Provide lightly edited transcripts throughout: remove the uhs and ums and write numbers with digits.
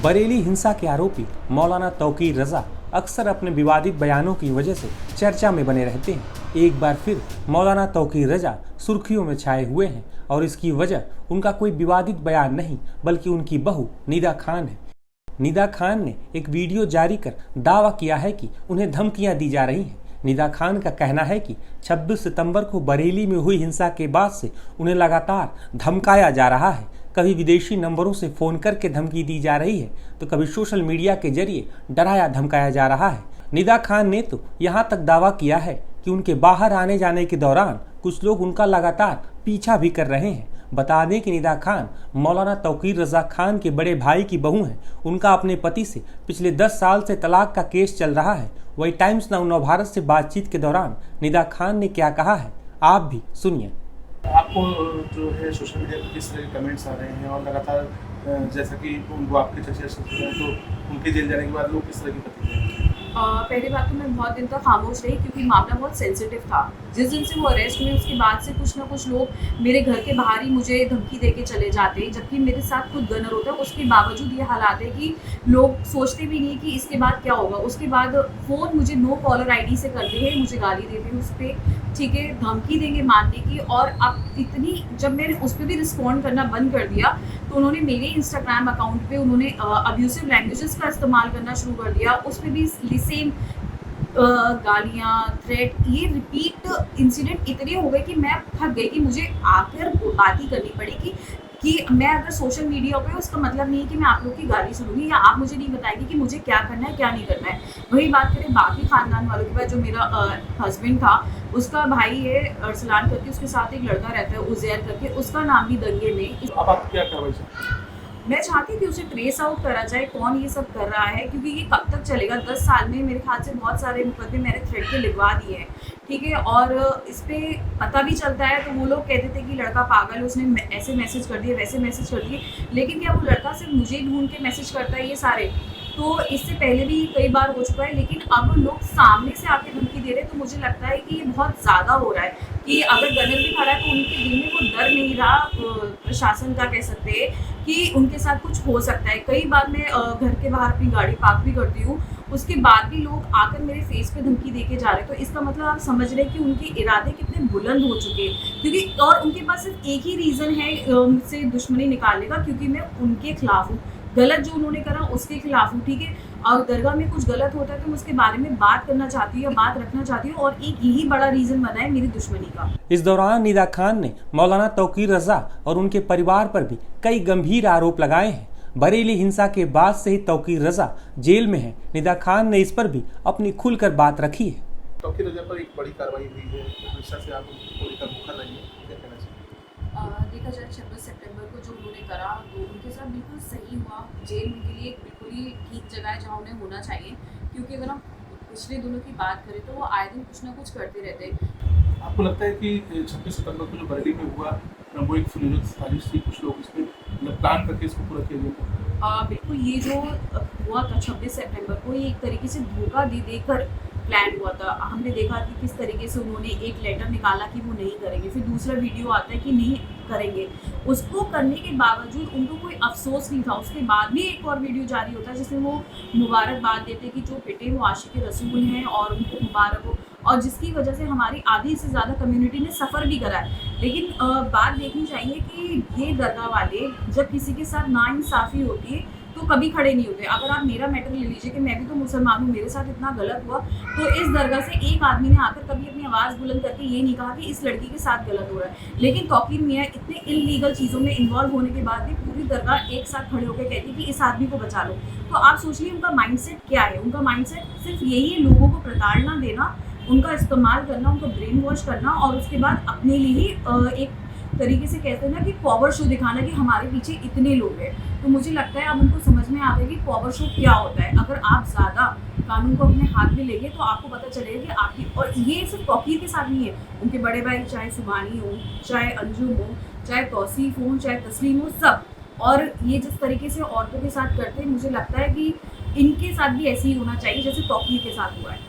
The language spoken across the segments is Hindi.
बरेली हिंसा के आरोपी मौलाना तौकीर रजा अक्सर अपने विवादित बयानों की वजह से चर्चा में बने रहते हैं। एक बार फिर मौलाना तौकीर रजा सुर्खियों में छाए हुए हैं और इसकी वजह उनका कोई विवादित बयान नहीं बल्कि उनकी बहू निदा खान है। निदा खान ने एक वीडियो जारी कर दावा किया है कि उन्हें धमकियां दी जा रही हैं। निदा खान का कहना है कि 26 सितंबर को बरेली में हुई हिंसा के बाद से उन्हें लगातार धमकाया जा रहा है। कभी विदेशी नंबरों से फ़ोन करके धमकी दी जा रही है तो कभी सोशल मीडिया के जरिए डराया धमकाया जा रहा है। निदा खान ने तो यहाँ तक दावा किया है कि उनके बाहर आने जाने के दौरान कुछ लोग उनका लगातार पीछा भी कर रहे हैं। बता दें कि निदा खान मौलाना तौकीर रजा खान के बड़े भाई की बहू हैं। उनका अपने पति से पिछले 10 साल से तलाक का केस चल रहा है। वही टाइम्स नाउ नवभारत से बातचीत के दौरान निदा खान ने क्या कहा है, आप भी सुनिए। आपको जो है सोशल मीडिया पर किस तरह के कमेंट्स आ रहे हैं और लगातार जैसा कि उनको आपके चर्चा हो रहे हैं तो उनके जेल जाने के बाद लोग किस तरह की प्रतिक्रिया? पहली बात तो मैं बहुत दिन तक खामोश रही क्योंकि मामला बहुत सेंसिटिव था। जिस दिन से वो अरेस्ट हुए उसके बाद से कुछ ना कुछ लोग मेरे घर के बाहर ही मुझे धमकी दे के चले जाते हैं, जबकि मेरे साथ खुद गनर होता है। उसके बावजूद ये हालात है कि लोग सोचते भी नहीं कि इसके बाद क्या होगा। उसके बाद फ़ोन मुझे नो कॉलर आईडी से करते हैं, मुझे गाली देते हैं उस पर, ठीक है, धमकी देंगे मारने की। और अब इतनी जब मैंने उस पर भी रिस्पॉन्ड करना बंद कर दिया तो उन्होंने मेरे इंस्टाग्राम अकाउंट पे उन्होंने अब्यूसिव लैंग्वेजेस का इस्तेमाल करना शुरू कर दिया। उस पर भी सेम गालियाँ, थ्रेट, ये रिपीट इंसिडेंट इतने हो गए कि मैं थक गई कि मुझे आकर बात ही करनी पड़ेगी कि मैं अगर सोशल मीडिया पे, उसका मतलब नहीं है कि मैं आप लोग की गाली सुनूंगी या आप मुझे नहीं बताएंगे कि मुझे क्या करना है क्या नहीं करना है। वही बात करें बाकी खानदान वालों के पास, जो मेरा हस्बैंड था उसका भाई है अरसलान करके, उसके साथ एक लड़का रहता है उजैर करके, उसका नाम भी दंगे में। अब आप क्या कार्रवाई चाहते हैं? मैं चाहती थी उसे ट्रेस आउट करा जाए कौन ये सब कर रहा है, क्योंकि ये कब तक चलेगा। 10 साल में मेरे ख्याल से बहुत सारे मुकदमे मैंने थ्रेड पे लिखवा दिए हैं, ठीक है। और इस पर पता भी चलता है तो वो लोग कहते थे कि लड़का पागल है, उसने ऐसे मैसेज कर दिए वैसे मैसेज कर दिए। लेकिन क्या वो लड़का सिर्फ मुझे ढूंढ के मैसेज करता है? ये सारे तो इससे पहले भी कई बार हो चुका है। लेकिन अब लोग सामने से आके धमकी दे रहे हैं तो मुझे लगता है कि ये बहुत ज़्यादा हो रहा है कि अगर गनर भी खड़ा है तो उनके दिल में वो डर नहीं रहा प्रशासन का, कह सकते हैं कि उनके साथ कुछ हो सकता है। कई बार मैं घर के बाहर अपनी गाड़ी पार्क भी करती हूँ, उसके बाद भी लोग आकर मेरे फेस पे धमकी देके जा रहे हैं। तो इसका मतलब आप समझ रहे हैं कि उनके इरादे कितने बुलंद हो चुके हैं, क्योंकि और उनके पास सिर्फ एक ही रीज़न है मुझसे दुश्मनी निकालने का, क्योंकि मैं उनके खिलाफ हूँ। गलत जो उन्होंने करा उसके खिलाफ हूँ, ठीक है। और दरगाह में कुछ गलत होता है तो मैं उसके बारे में बात करना चाहती हूँ या बात रखना चाहती हूँ, और एक यही बड़ा रीज़न बना है मेरी दुश्मनी का। इस दौरान निदा खान ने मौलाना तौकीर रजा और उनके परिवार पर भी कई गंभीर आरोप लगाए हैं। बरेली हिंसा के बाद से ही तौकीर रजा जेल में है। निदा खान ने इस पर भी अपनी खुलकर बात रखी है। तौकीर रजा पर एक बड़ी कार्रवाई हुई है, हमेशा से आप उनको लेकर मुखर रही है, क्या कहना चाहिए? देखा जाए 26 सितंबर को जो उन्होंने करा तो उनके साथ बिल्कुल सही हुआ। जेल उनके लिए एक बिल्कुल ही ठीक जगह है जहाँ उन्हें होना चाहिए, क्योंकि अगर हम पिछले दिनों की बात करें तो वो आए दिन कुछ ना कुछ करते रहते हैं। आपको लगता है कि 26 सितंबर को जो बरेली में हुआ वो एक सुनियोजित साजिश थी, कुछ लोग इसमें प्लान करके इसको पूरा किया गया था? बिल्कुल, ये जो हुआ था 26 सितंबर को, ये एक तरीके से धोखा दे देकर प्लान हुआ था। हमने देखा कि किस तरीके से उन्होंने एक लेटर निकाला कि वो नहीं करेंगे, फिर दूसरा वीडियो आता है कि नहीं करेंगे। उसको करने के बावजूद उनको कोई अफसोस नहीं था। उसके बाद भी एक और वीडियो जारी होता है जिसमें वो मुबारकबाद देते कि जो पिटे वो आशिक रसूल हैं और उनको मुबारक हो, और जिसकी वजह से हमारी आधी से ज़्यादा कम्युनिटी ने सफ़र भी करा है। लेकिन बात देखनी चाहिए कि ये दरगाह वाले जब किसी के साथ नाइंसाफ़ी होती है तो कभी खड़े नहीं होते। अगर आप मेरा मैटर ले लीजिए कि मैं भी तो मुसलमान हूँ, मेरे साथ इतना गलत हुआ, तो इस दरगाह से एक आदमी ने आकर कभी अपनी आवाज़ बुलंद करके ये नहीं कहा कि इस लड़की के साथ गलत हो रहा है। लेकिन तौकीर मियाँ इतने इल्लीगल चीज़ों में इन्वॉल्व होने के बाद भी पूरी दरगाह एक साथ खड़े होकर कहती कि इस आदमी को बचा लो। तो आप सोचिए उनका माइंडसेट क्या है। उनका माइंडसेट सिर्फ यही है, लोगों को प्रताड़ना देना, उनका इस्तेमाल करना, उनको ब्रेन वॉश करना, और उसके बाद अपने लिए ही एक तरीके से कहते हैं ना कि पावर शो दिखाना कि हमारे पीछे इतने लोग हैं। तो मुझे लगता है अब उनको समझ में आ गया कि पावर शो क्या होता है। अगर आप ज़्यादा कानून को अपने हाथ में लेंगे तो आपको पता चलेगा कि आपकी, और ये सिर्फ तौकीर के साथ नहीं है, उनके बड़े भाई चाहे सुबानी हो, चाहे अंजुम हो, चाहे तौसीफ हो, चाहे तस्लीम हो, सब। और ये जिस तरीके से औरतों के साथ करते हैं, मुझे लगता है कि इनके साथ भी ऐसे ही होना चाहिए जैसे तौकीर के साथ हुआ है।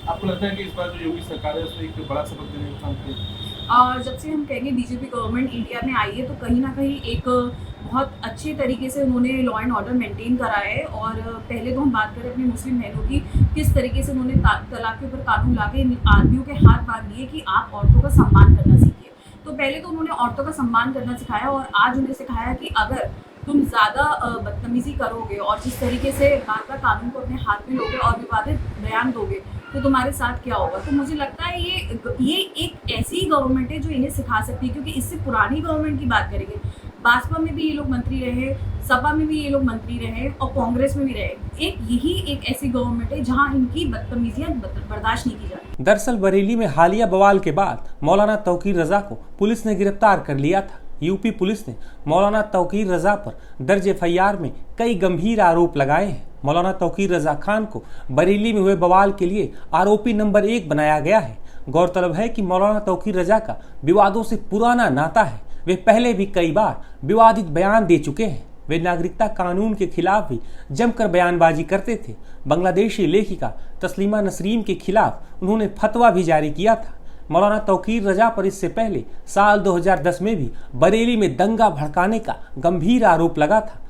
आपको लगता है कि इस बार जो योगी सरकार है उसने एक बड़ा सबक देने का काम किया? और जब से हम कहेंगे बीजेपी गवर्नमेंट इंडिया में आई है तो कहीं ना कहीं एक बहुत अच्छे तरीके से उन्होंने लॉ एंड ऑर्डर मेंटेन करा है। और पहले तो हम बात करें अपनी मुस्लिम बहनों की, किस तरीके से उन्होंने तलाक के ऊपर कानून ला के इन आदमियों के हाथ बांध दिए कि आप औरतों का सम्मान करना सीखिए। तो पहले तो उन्होंने औरतों का सम्मान करना सिखाया और आज उन्हें सिखाया कि अगर तुम ज़्यादा बदतमीजी करोगे और जिस तरीके से बार बार कानून को अपने हाथ में लोगे और विवादित बयान दोगे तो तुम्हारे साथ क्या होगा। तो मुझे लगता है ये एक ऐसी गवर्नमेंट है जो इन्हें सिखा सकती है, क्योंकि इससे पुरानी गवर्नमेंट की बात करेंगे, भाजपा में भी ये लोग मंत्री रहे, सपा में भी ये लोग मंत्री रहे और कांग्रेस में भी रहे। यही एक ऐसी गवर्नमेंट है जहां इनकी बदतमीजियां बर्दाश्त नहीं की जाती। दरअसल बरेली में हालिया बवाल के बाद मौलाना तौकीर रजा को पुलिस ने गिरफ्तार कर लिया था। यूपी पुलिस ने मौलाना तौकीर रजा पर दर्ज एफआईआर में कई गंभीर आरोप लगाए हैं। मौलाना तौकीर रजा खान को बरेली में हुए बवाल के लिए आरोपी नंबर 1 बनाया गया है। गौरतलब है कि मौलाना तौकीर रजा का विवादों से पुराना नाता है। वे पहले भी कई बार विवादित बयान दे चुके हैं। वे नागरिकता कानून के खिलाफ भी जमकर बयानबाजी करते थे। बांग्लादेशी लेखिका तस्लीमा नसरीन के खिलाफ उन्होंने फतवा भी जारी किया था। मौलाना तौकीर रजा पर इससे पहले साल 2010 में भी बरेली में दंगा भड़काने का गंभीर आरोप लगा था।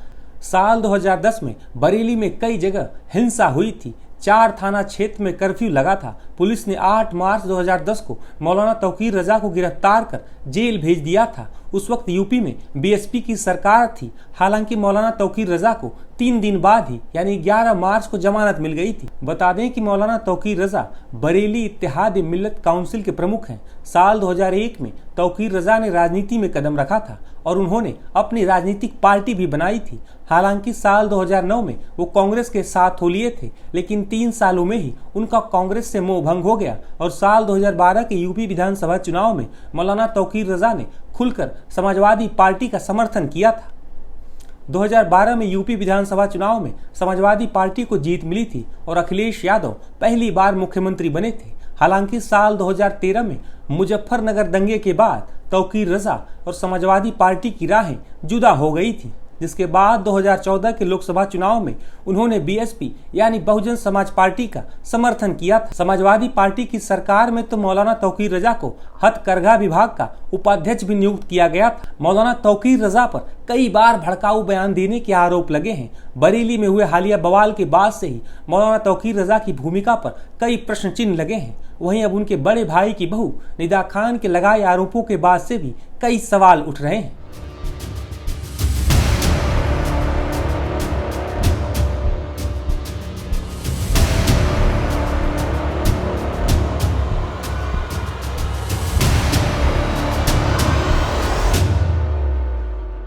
साल 2010 में बरेली में कई जगह हिंसा हुई थी। 4 थाना क्षेत्र में कर्फ्यू लगा था। पुलिस ने 8 मार्च 2010 को मौलाना तौकीर रजा को गिरफ्तार कर जेल भेज दिया था। उस वक्त यूपी में बीएसपी की सरकार थी। हालांकि मौलाना तौकीर रजा को 3 दिन बाद ही यानी 11 मार्च को जमानत मिल गई थी। बता दें कि मौलाना तौकीर रजा बरेली इत्तेहाद मिल्लत काउंसिल के प्रमुख हैं। साल 2001 में तौकीर रजा ने राजनीति में कदम रखा था और उन्होंने अपनी राजनीतिक पार्टी भी बनाई थी। हालांकि साल 2009 में वो कांग्रेस के साथ हो लिए थे, लेकिन 3 सालों में ही उनका कांग्रेस से मोह भंग हो गया और साल 2012 के यूपी विधानसभा चुनाव में मौलाना तौकीर रजा ने खुलकर समाजवादी पार्टी का समर्थन किया था। 2012 में यूपी विधानसभा चुनाव में समाजवादी पार्टी को जीत मिली थी और अखिलेश यादव पहली बार मुख्यमंत्री बने थे। हालांकि साल 2013 में मुजफ्फरनगर दंगे के बाद तौकीर रजा और समाजवादी पार्टी की राहें जुदा हो गई थी, जिसके बाद 2014 के लोकसभा चुनाव में उन्होंने बीएसपी यानी बहुजन समाज पार्टी का समर्थन किया था। समाजवादी पार्टी की सरकार में तो मौलाना तौकीर रजा को हथकरघा विभाग का उपाध्यक्ष भी नियुक्त किया गया था। मौलाना तौकीर रजा पर कई बार भड़काऊ बयान देने के आरोप लगे हैं। बरेली में हुए हालिया बवाल के बाद से ही मौलाना तौकीर रजा की भूमिका पर कई प्रश्न चिन्ह लगे हैं। वहीं अब उनके बड़े भाई की बहू निदा खान के लगाए आरोपों के बाद से भी कई सवाल उठ रहे हैं।